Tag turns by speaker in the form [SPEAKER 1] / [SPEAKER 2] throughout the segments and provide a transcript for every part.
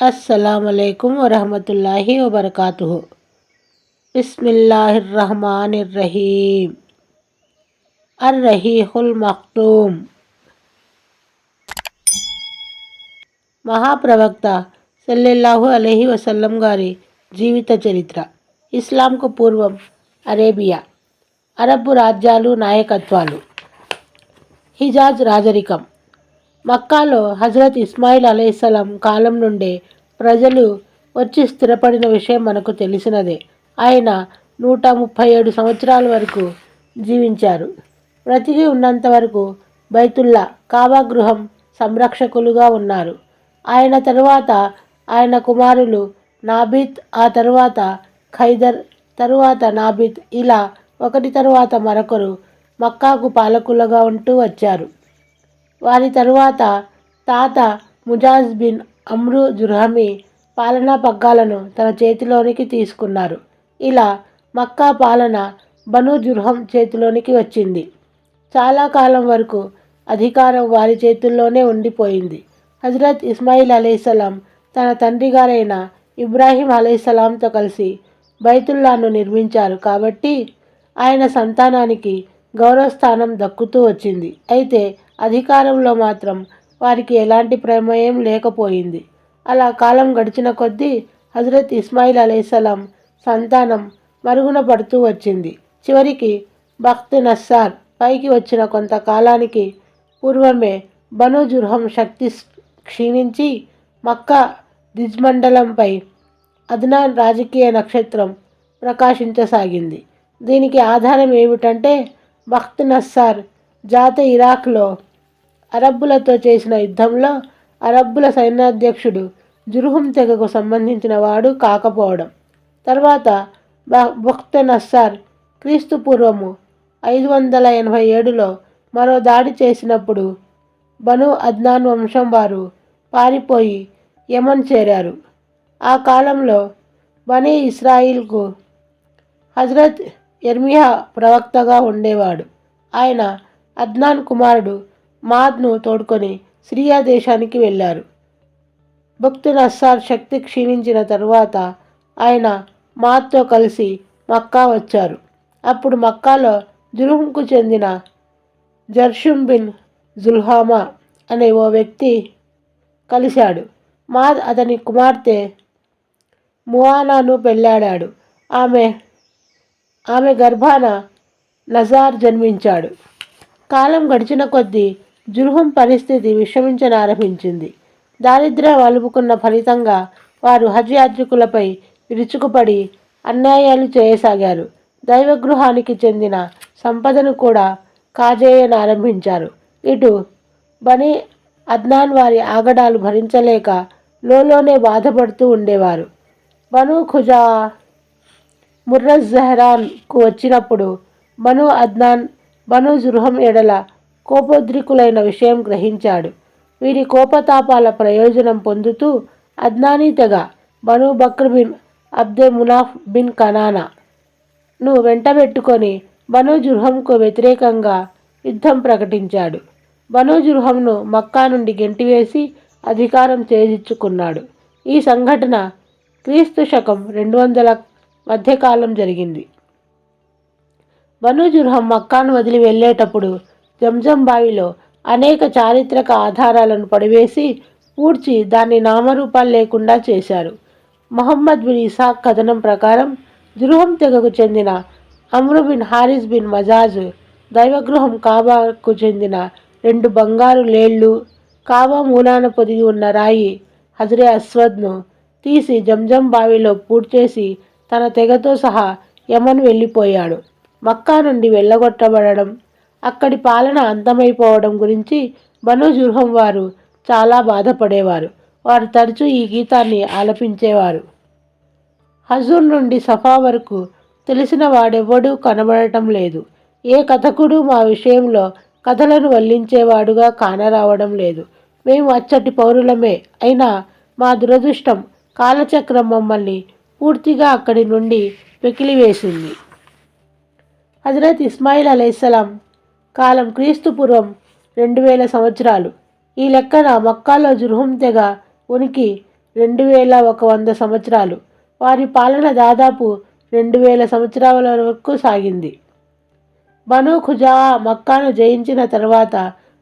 [SPEAKER 1] अस्सलामुअलैकुम वरहमतुल्लाहि वबरकातुहु। बिस्मिल्लाहिर्रहमानिर्रहीम। अर्रहीहुल मख्तूम। మహాప్రవక్త సల్లల్లాహు అలైహి వసల్లం గారి జీవిత చరిత్ర. ఇస్లాంకు పూర్వం అరేబియా, అరబ్బు రాజ్యాలు నాయకత్వాలు. హిజాజ్ రాజరికం. మక్కాలో హజరత్ ఇస్మాయిల్ అలైహిస్సలాం కాలం నుండే ప్రజలు వచ్చి స్థిరపడిన విషయం మనకు తెలిసినదే. ఆయన 137 సంవత్సరాల వరకు జీవించారు. బ్రతికి ఉన్నంత వరకు బైతుల్లా కాబా గృహం సంరక్షకులుగా ఉన్నారు. ఆయన తరువాత ఆయన కుమారులు నాబిత్, ఆ తరువాత ఖైదర్, తరువాత నాబిత్, ఇలా ఒకటి తరువాత మరొకరు మక్కాకు పాలకులుగా ఉంటూ వచ్చారు. వారి తరువాత తాత ముజాజ్ బిన్ అమ్రు జుర్హమి పాలనా పగ్గాలను తన చేతిలోనికి తీసుకున్నారు. ఇలా మక్కా పాలన బను జుర్హం చేతిలోనికి వచ్చింది. చాలా కాలం వరకు అధికారం వారి చేతుల్లోనే ఉండిపోయింది. హజరత్ ఇస్మాయిల్ అలైహిస్సలాం తన తండ్రి గారైన ఇబ్రాహీం అలైహిస్సలాంతో కలిసి బైతుల్లాను నిర్మించారు. కాబట్టి ఆయన సంతానానికి గౌరవస్థానం దక్కుతూ వచ్చింది. అయితే అధికారంలో మాత్రం వారికి ఎలాంటి ప్రమేయం లేకపోయింది. అలా కాలం గడిచిన కొద్దీ హజరత్ ఇస్మాయిల్ అలైహిస్సలాం సంతానం మరుగున పడుతూ వచ్చింది. చివరికి బఖ్త్ నస్సార్ పైకి వచ్చిన కొంతకాలానికి పూర్వమే బను జుర్హం శక్తి క్షీణించి మక్కా దిజ్మండలంపై అద్నాన్ రాజకీయ నక్షత్రం ప్రకాశించసాగింది. దీనికి ఆధారం ఏమిటంటే బఖ్త్ నస్సార్ జాత ఇరాక్లో అరబ్బులతో చేసిన యుద్ధంలో అరబ్బుల సైన్యాధ్యక్షుడు జుర్హుం తెగకు సంబంధించిన వాడు కాకపోవడం. తర్వాత బఖ్త్ నస్సార్ క్రీస్తు పూర్వము 587లో మరో దాడి చేసినప్పుడు బను అద్నాన్ వంశం వారు పారిపోయి యమన్ చేరారు. ఆ కాలంలో బనీ ఇస్రాయిల్కు హజరత్ యెర్మియా ప్రవక్తగా ఉండేవాడు. ఆయన అద్నాన్ కుమారుడు మాద్ను తోడ్కొని సిరియా దేశానికి వెళ్ళారు. బఖ్త్ నస్సార్ శక్తి క్షీణించిన తరువాత ఆయన మాద్తో కలిసి మక్కా వచ్చారు. అప్పుడు మక్కాలో జుర్హంకు చెందిన జర్షుమ్ బిన్ జుల్హామా అనే ఓ వ్యక్తి కలిశాడు. మాద్ అతని కుమార్తె మువానాను పెళ్ళాడాడు. ఆమె గర్భాన నజార్ జన్మించాడు. కాలం గడిచిన కొద్దీ జుర్హం పరిస్థితి విషమించనారంభించింది. దారిద్ర్యం అలుముకున్న ఫలితంగా వారు హజ్ యాత్రికులపై విరుచుకుపడి అన్యాయాలు చేయసాగారు. దైవగృహానికి చెందిన సంపదను కూడా కాజేయనారంభించారు. ఇటు బనీ అద్నాన్ వారి ఆగడాలు భరించలేక లోలోనే బాధపడుతూ ఉండేవారు. బను ఖుజా ముర్రజ్ జహరాన్కు వచ్చినప్పుడు బను అద్నాన్ బను జుర్హం ఎడల కోపోద్రికులైన విషయం గ్రహించాడు. వీరి కోపతాపాల ప్రయోజనం పొందుతూ అద్నానీ తెగ Banu Bakr bin Abd Munaf bin కనానాను వెంటబెట్టుకొని బను జుర్హంకు వ్యతిరేకంగా యుద్ధం ప్రకటించాడు. బను జుర్హంను మక్కా నుండి గెంటివేసి అధికారం చేజిచ్చుకున్నాడు. ఈ సంఘటన క్రీస్తు శకం 200 మధ్యకాలం జరిగింది. బను జుర్హం మక్కాను వదిలి వెళ్ళేటప్పుడు జంజం బావిలో అనేక చారిత్రక ఆధారాలను పడివేసి పూడ్చి దాన్ని నామరూపాలు లేకుండా చేశారు. మొహమ్మద్ బిన్ ఇసాక్ కథనం ప్రకారం జుర్హం తెగకు చెందిన Amru bin Harris bin Mazaj దైవగృహం కాబాకు చెందిన 2 బంగారు లేళ్ళు, కాబా మూలాన పొదిగి ఉన్న రాయి హజరే అస్వద్ను తీసి జంజం బావిలో పూడ్చేసి తన తెగతో సహా యమన్ వెళ్ళిపోయాడు. మక్కా నుండి వెళ్ళగొట్టబడడం, అక్కడి పాలన అంతమైపోవడం గురించి బను జుర్హం వారు చాలా బాధపడేవారు. వారు తరచూ ఈ గీతాన్ని ఆలపించేవారు. హజూర్ నుండి సఫా వరకు తెలిసిన వాడెవ్వడూ కనబడటం లేదు. ఏ కథకుడు మా విషయంలో కథలను వల్లించేవాడుగా కానరావడం లేదు. మేము అచ్చటి పౌరులమే అయినా మా దురదృష్టం కాలచక్రం మమ్మల్ని పూర్తిగా అక్కడి నుండి వెకిలివేసింది. హజరత్ ఇస్మాయిల్ అలైహిస్సలాం కాలం క్రీస్తు పూర్వం 2000 సంవత్సరాలు. ఈ లెక్కన మక్కాలో జుర్హం తెగ ఉనికి 2100 సంవత్సరాలు. వారి పాలన దాదాపు 2000 సంవత్సరాల వరకు సాగింది. బను ఖుజా మక్కాను జయించిన తర్వాత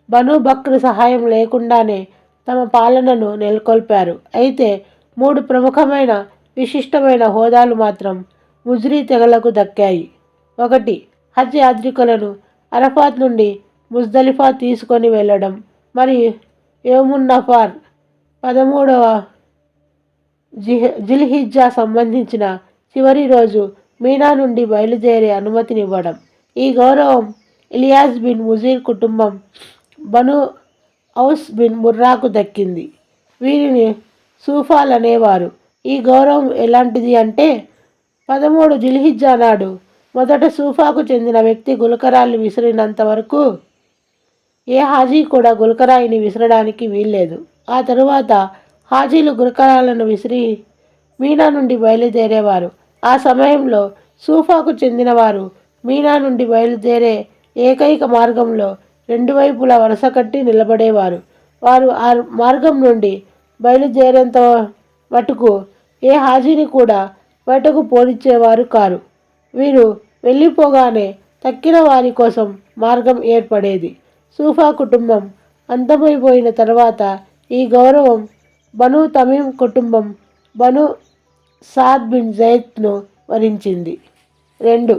[SPEAKER 1] బను బక్ర్ సహాయం లేకుండానే తమ పాలనను నెలకొల్పారు. అయితే 3 ప్రముఖమైన విశిష్టమైన హోదాలు మాత్రం ముజ్రీ తెగలకు దక్కాయి. 1. హజ్ యాత్రికులను అరఫాత్ నుండి ముజ్దలిఫా తీసుకొని వెళ్ళడం మరియు యౌమున్నఫర్ 13వ జిల్హిజ్జా సంబంధించిన చివరి రోజు మీనా నుండి బయలుదేరే అనుమతినివ్వడం. ఈ గౌరవం ఇలియాస్ బిన్ ముజీర్ కుటుంబం బను ఔస్ బిన్ ముర్రాకు దక్కింది. వీరిని సూఫాలనేవారు. ఈ గౌరవం ఎలాంటిది అంటే 13 జిల్హిజ్జా నాడు మొదట సూఫాకు చెందిన వ్యక్తి గులకరాళ్ళు విసిరినంత వరకు ఏ హాజీ కూడా గులకరాయిని విసరడానికి వీల్లేదు. ఆ తరువాత హాజీలు గులకరాలను విసిరి మీనా నుండి బయలుదేరేవారు. ఆ సమయంలో సూఫాకు చెందినవారు మీనా నుండి బయలుదేరే ఏకైక మార్గంలో 2 వైపులా వరుస కట్టి నిలబడేవారు. వారు ఆ మార్గం నుండి బయలుదేరేంత మటుకు ఏ హాజీని కూడా బయటకు పోనిచ్చేవారు కారు. వీరు వెళ్ళిపోగానే తక్కిన వారి కోసం మార్గం ఏర్పడేది. సూఫా కుటుంబం అంతమైపోయిన తర్వాత ఈ గౌరవం బను తమీం కుటుంబం బను సాద్ బిన్ జైద్ను వరించింది. 2.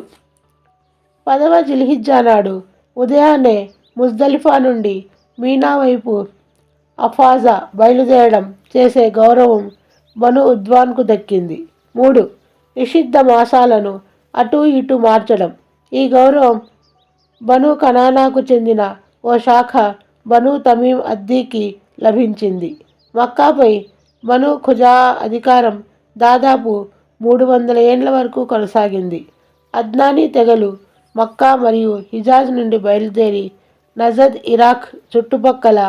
[SPEAKER 1] 10వ జిల్హిజ్జా నాడు ఉదయాన్నే ముజ్దలిఫా నుండి మీనా వైపు అఫాజా బయలుదేరడం చేసే గౌరవం బను ఉద్వాన్కు దక్కింది. 3. నిషిద్ధ మాసాలను అటూ ఇటూ మార్చడం. ఈ గౌరవం బను కనానాకు చెందిన ఓ శాఖ బను తమీం అద్దీకి లభించింది. మక్కాపై బను ఖుజా అధికారం దాదాపు 300 ఏండ్ల వరకు కొనసాగింది. అద్నానీ తెగలు మక్కా మరియు హిజాజ్ నుండి బయలుదేరి నజద్, ఇరాక్ చుట్టుపక్కల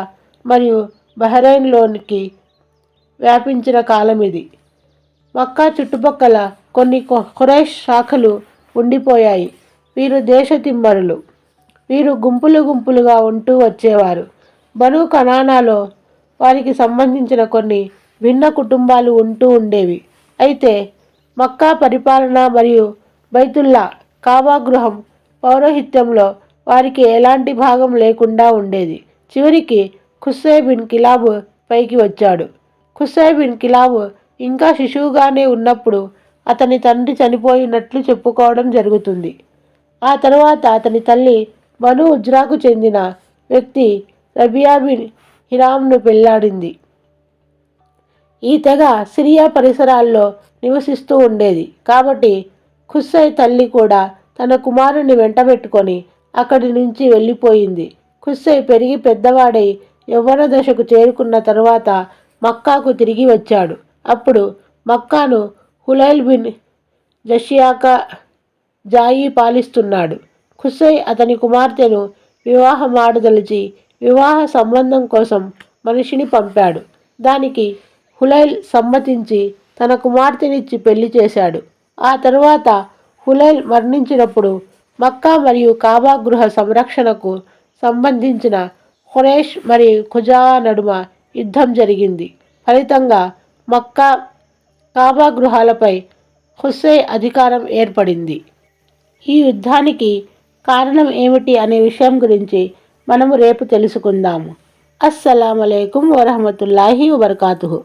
[SPEAKER 1] మరియు బహ్రెయిన్లోనికి వ్యాపించిన కాలం ఇది. మక్కా చుట్టుపక్కల కొన్ని ఖురైష్ శాఖలు ఉండిపోయాయి. వీరు దేశతిమ్మరులు. వీరు గుంపులుగా ఉంటూ వచ్చేవారు. బను కనానాలో వారికి సంబంధించిన కొన్ని భిన్న కుటుంబాలు ఉంటూ ఉండేవి. అయితే మక్కా పరిపాలన మరియు బైతుల్లా కాబా గృహం పౌరోహిత్యంలో వారికి ఎలాంటి భాగం లేకుండా ఉండేది. చివరికి ఖుస్సై బిన్ కిలాబ్ పైకి వచ్చాడు. ఖుస్సై బిన్ కిలాబ్ ఇంకా శిశువుగానే ఉన్నప్పుడు అతని తండ్రి చనిపోయినట్లు చెప్పుకోవడం జరుగుతుంది. ఆ తర్వాత అతని తల్లి బను ఉజ్రాకు చెందిన వ్యక్తి రబియా బిన్ హిరామ్ను పెళ్లాడింది. ఈ తెగ సిరియా పరిసరాల్లో నివసిస్తూ ఉండేది. కాబట్టి ఖుస్సై తల్లి కూడా తన కుమారుని వెంటబెట్టుకొని అక్కడి నుంచి వెళ్ళిపోయింది. ఖుస్సై పెరిగి పెద్దవాడై యవ్వన దశకు చేరుకున్న తరువాత మక్కాకు తిరిగి వచ్చాడు. అప్పుడు మక్కాను హులైల్ బిన్ జషియాకా జాయి పాలిస్తున్నాడు. ఖుస్సై అతని కుమార్తెను వివాహమాడదలిచి వివాహ సంబంధం కోసం మనిషిని పంపాడు. దానికి హులైల్ సమ్మతించి తన కుమార్తెనిచ్చి పెళ్లి చేశాడు. ఆ తరువాత హులైల్ మరణించినప్పుడు మక్కా మరియు కాబా గృహ సంరక్షణకు సంబంధించిన ఖురైష్ మరియు ఖుజా నడుమ యుద్ధం జరిగింది. ఫలితంగా మక్కా కాబా గృహాలపై ఖుస్సై అధికారం ఏర్పడింది. ఈ యుద్ధానికి కారణం ఏమిటి అనే విషయం గురించి మనము రేపు తెలుసుకుందాము. అస్సలాము అలైకుం వరహమతుల్లాహి వబర్కాతుహు.